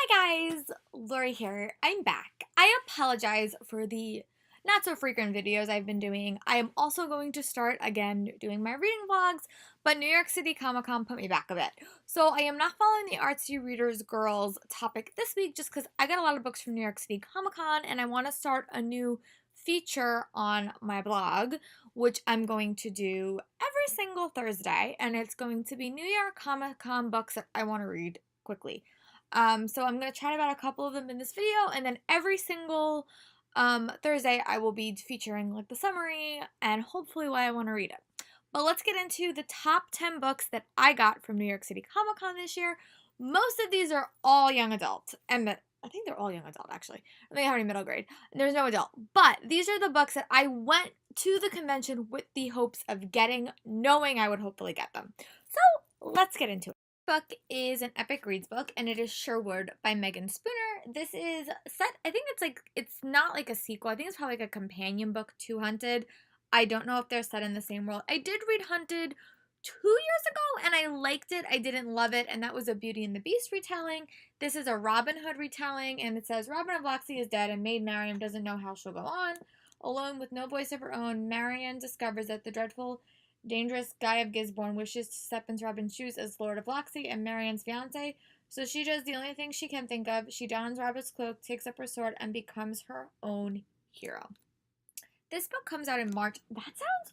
Hi guys, Lori here. I'm back. I apologize for the not so frequent videos I've been doing. I am also going to start again doing my reading vlogs, but New York City Comic Con put me back a bit. So I am not following the artsy readers girls topic this week just because I got a lot of books from New York City Comic Con and I want to start a new feature on my blog, which I'm going to do every single Thursday, and it's going to be New York Comic Con books that I want to read quickly. So I'm going to chat about a couple of them in this video, and then every single Thursday I will be featuring like the summary and hopefully why I want to read it. But let's get into the top 10 books that I got from New York City Comic Con this year. Most of these are all young adult, and I think they're all young adult actually. I think I have any middle grade. There's no adult. But these are the books that I went to the convention with the hopes of getting, knowing I would hopefully get them. So let's get into it. Book is an epic reads book, and it is Sherwood by Megan Spooner. This is set, I think it's not like a sequel. I think it's probably like a companion book to Hunted. I don't know if they're set in the same world. I did read Hunted 2 years ago and I liked it. I didn't love it, and that was a Beauty and the Beast retelling. This is a Robin Hood retelling, and it says Robin of Locksley is dead and Maid Marian doesn't know how she'll go on. Alone with no voice of her own, Marian discovers that the dreadful dangerous Guy of Gisborne wishes to step into Robin's shoes as Lord of Locksley and Marian's fiance, so she does the only thing she can think of. She dons Robert's cloak, takes up her sword, and becomes her own hero. This book comes out in March. That sounds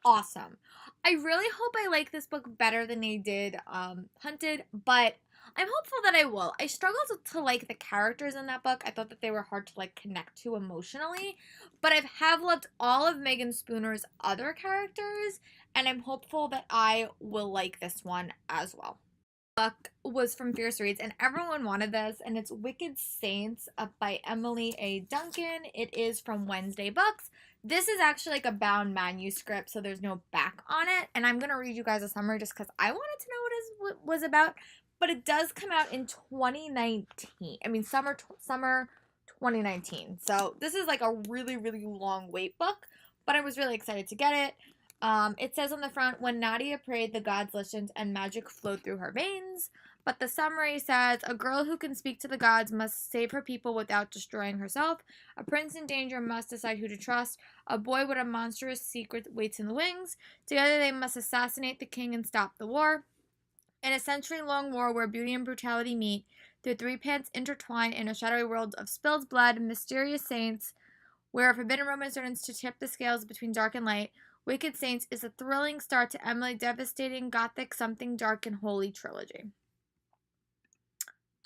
awesome. I really hope I like this book better than I did Hunted, but I'm hopeful that I will. I struggled to like the characters in that book. I thought that they were hard to like connect to emotionally, but I have loved all of Megan Spooner's other characters, and I'm hopeful that I will like this one as well. Book was from Fierce Reads, and everyone wanted this, and it's Wicked Saints by Emily A. Duncan. It is from Wednesday Books. This is actually like a bound manuscript, so there's no back on it, and I'm going to read you guys a summary just because I wanted to know what it was about, but it does come out in 2019. I mean, summer 2019, so this is like a really, really long wait book, but I was really excited to get it. It says on the front, when Nadia prayed, the gods listened and magic flowed through her veins. But the summary says, a girl who can speak to the gods must save her people without destroying herself. A prince in danger must decide who to trust. A boy with a monstrous secret waits in the wings. Together they must assassinate the king and stop the war. In a century-long war where beauty and brutality meet, their three paths intertwine in a shadowy world of spilled blood and mysterious saints, where a forbidden romance turns to tip the scales between dark and light. Wicked Saints is a thrilling start to Emily's devastating gothic something dark and holy trilogy.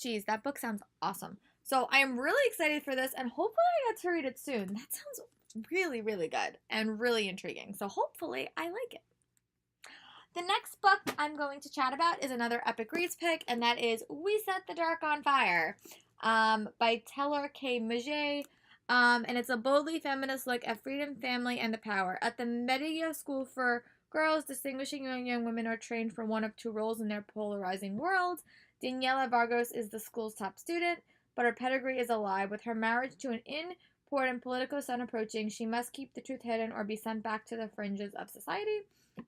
Geez, that book sounds awesome. So I am really excited for this, and hopefully I get to read it soon. That sounds really, really good and really intriguing. So hopefully I like it. The next book I'm going to chat about is another epic reads pick, and that is We Set the Dark on Fire by Taylor K. Maget. And it's a boldly feminist look at freedom, family, and the power. At the Media School for Girls, distinguishing young women are trained for one of two roles in their polarizing world. Daniela Vargos is the school's top student, but her pedigree is a lie. With her marriage to an important political son approaching, she must keep the truth hidden or be sent back to the fringes of society.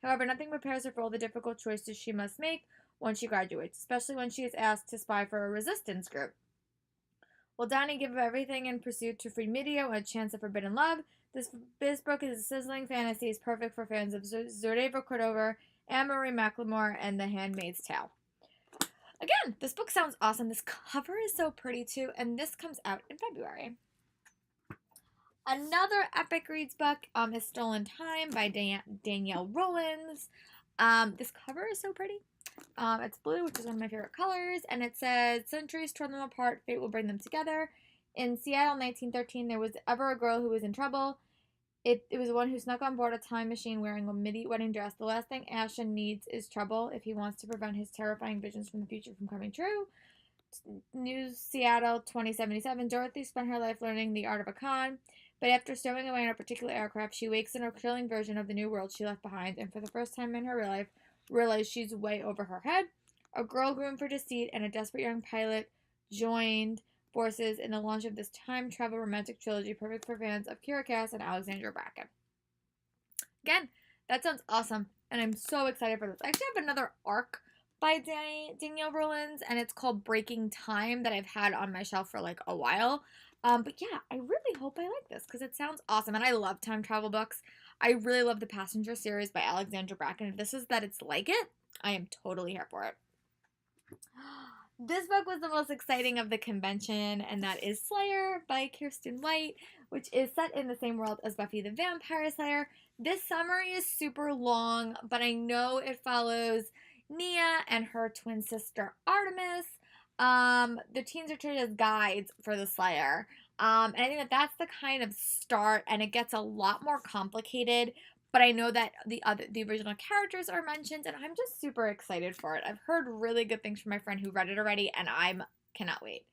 However, nothing prepares her for all the difficult choices she must make once she graduates, especially when she is asked to spy for a resistance group. Will Donnie give up everything in pursuit to free Midio and a chance of forbidden love? This book is a sizzling fantasy, is perfect for fans of Zordeva Cordova, Anne-Marie McLemore, and The Handmaid's Tale. Again, this book sounds awesome. This cover is so pretty too, and this comes out in February. Another epic reads book is Stolen Time by Danielle Rollins. This cover is so pretty. It's blue, which is one of my favorite colors, and it says, centuries torn them apart, fate will bring them together. In Seattle, 1913, there was ever a girl who was in trouble. It was the one who snuck on board a time machine wearing a midi wedding dress. The last thing Ashton needs is trouble if he wants to prevent his terrifying visions from the future from coming true. New Seattle, 2077, Dorothy spent her life learning the art of a con, but after stowing away in a particular aircraft, she wakes in a chilling version of the new world she left behind, and for the first time in her life, realize she's way over her head. A girl groomed for deceit and a desperate young pilot joined forces in the launch of this time travel romantic trilogy, perfect for fans of Kira Cass and Alexandra Bracken. Again, that sounds awesome, and I'm so excited for this. I actually have another arc by Danielle Rollins, and it's called Breaking Time, that I've had on my shelf for like a while. But yeah, I really hope I like this because it sounds awesome, and I love time travel books. I really love the Passenger series by Alexandra Bracken. If this is that it's like it, I am totally here for it. This book was the most exciting of the convention, and that is Slayer by Kirsten White, which is set in the same world as Buffy the Vampire Slayer. This summary is super long, but I know it follows Nia and her twin sister Artemis. The teens are treated as guides for the Slayer. And I think that that's the kind of start, and it gets a lot more complicated. But I know that the original characters are mentioned, and I'm just super excited for it. I've heard really good things from my friend who read it already, and I cannot wait.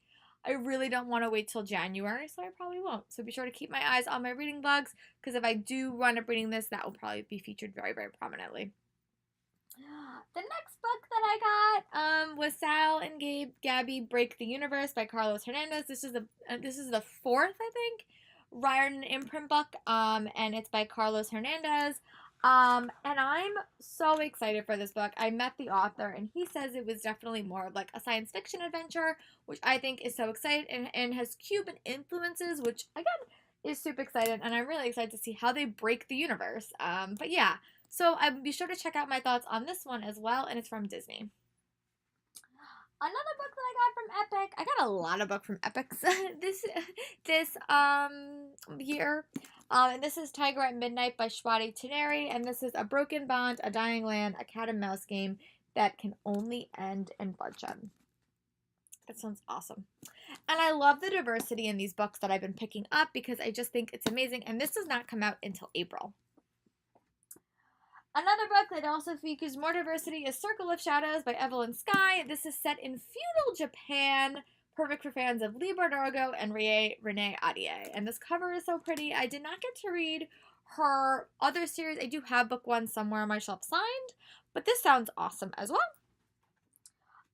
I really don't want to wait till January, so I probably won't. So be sure to keep my eyes on my reading vlogs, because if I do wind up reading this, that will probably be featured very, very prominently. The next book that I got was Sal and Gabby Break the Universe by Carlos Hernandez. This is the fourth, I think, Riordan imprint book, and it's by Carlos Hernandez. And I'm so excited for this book. I met the author, and he says it was definitely more of like a science fiction adventure, which I think is so exciting, and has Cuban influences, which again is super excited, and I'm really excited to see how they break the universe. But yeah, so be sure to check out my thoughts on this one as well, and it's from Disney. Another book that I got from Epic. I got a lot of books from Epics this year. And this is Tiger at Midnight by Shwati Taneri, and this is a broken bond, a dying land, a cat and mouse game that can only end in bloodshed. That sounds awesome. And I love the diversity in these books that I've been picking up because I just think it's amazing. And this does not come out until April. Another book that also features more diversity is Circle of Shadows by Evelyn Skye. This is set in feudal Japan, perfect for fans of Leigh Bardugo and Renee Ahdieh. And this cover is so pretty. I did not get to read her other series. I do have book one somewhere on my shelf signed, but this sounds awesome as well.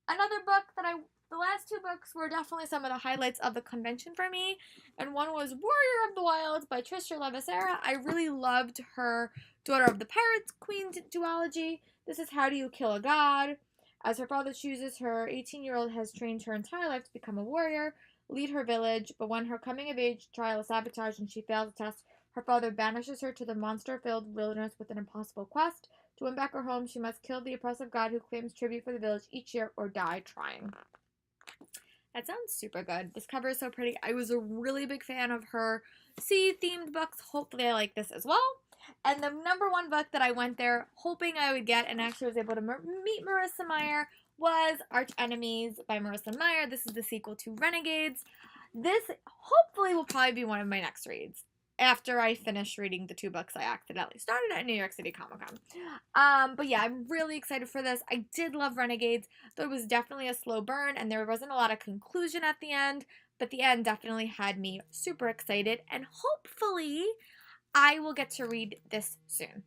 Another book that the last two books were definitely some of the highlights of the convention for me, and one was Warrior of the Wilds by Trisha Levisera. I really loved her Daughter of the Pirates Queen duology. This is How Do You Kill a God? As her father chooses, her 18-year-old has trained her entire life to become a warrior, lead her village, but when her coming-of-age trial is sabotaged and she fails the test, her father banishes her to the monster-filled wilderness with an impossible quest. To win back her home, she must kill the oppressive god who claims tribute for the village each year or die trying. That sounds super good. This cover is so pretty. I was a really big fan of her sea-themed books. Hopefully I like this as well. And the number one book that I went there hoping I would get and actually was able to meet Marissa Meyer was Arch Enemies by Marissa Meyer. This is the sequel to Renegades. This hopefully will probably be one of my next reads after I finish reading the two books I accidentally started at New York City Comic Con. But yeah, I'm really excited for this. I did love Renegades, though it was definitely a slow burn and there wasn't a lot of conclusion at the end, but the end definitely had me super excited, and hopefully I will get to read this soon.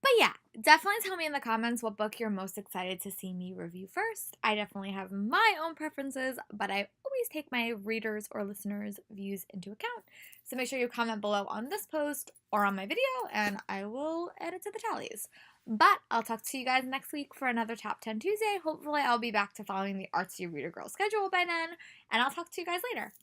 But yeah, definitely tell me in the comments what book you're most excited to see me review first. I definitely have my own preferences, but I always take my readers' or listeners' views into account. So make sure you comment below on this post or on my video, and I will add it to the tallies. But I'll talk to you guys next week for another Top 10 Tuesday. Hopefully I'll be back to following the Artsy Reader Girl schedule by then, and I'll talk to you guys later.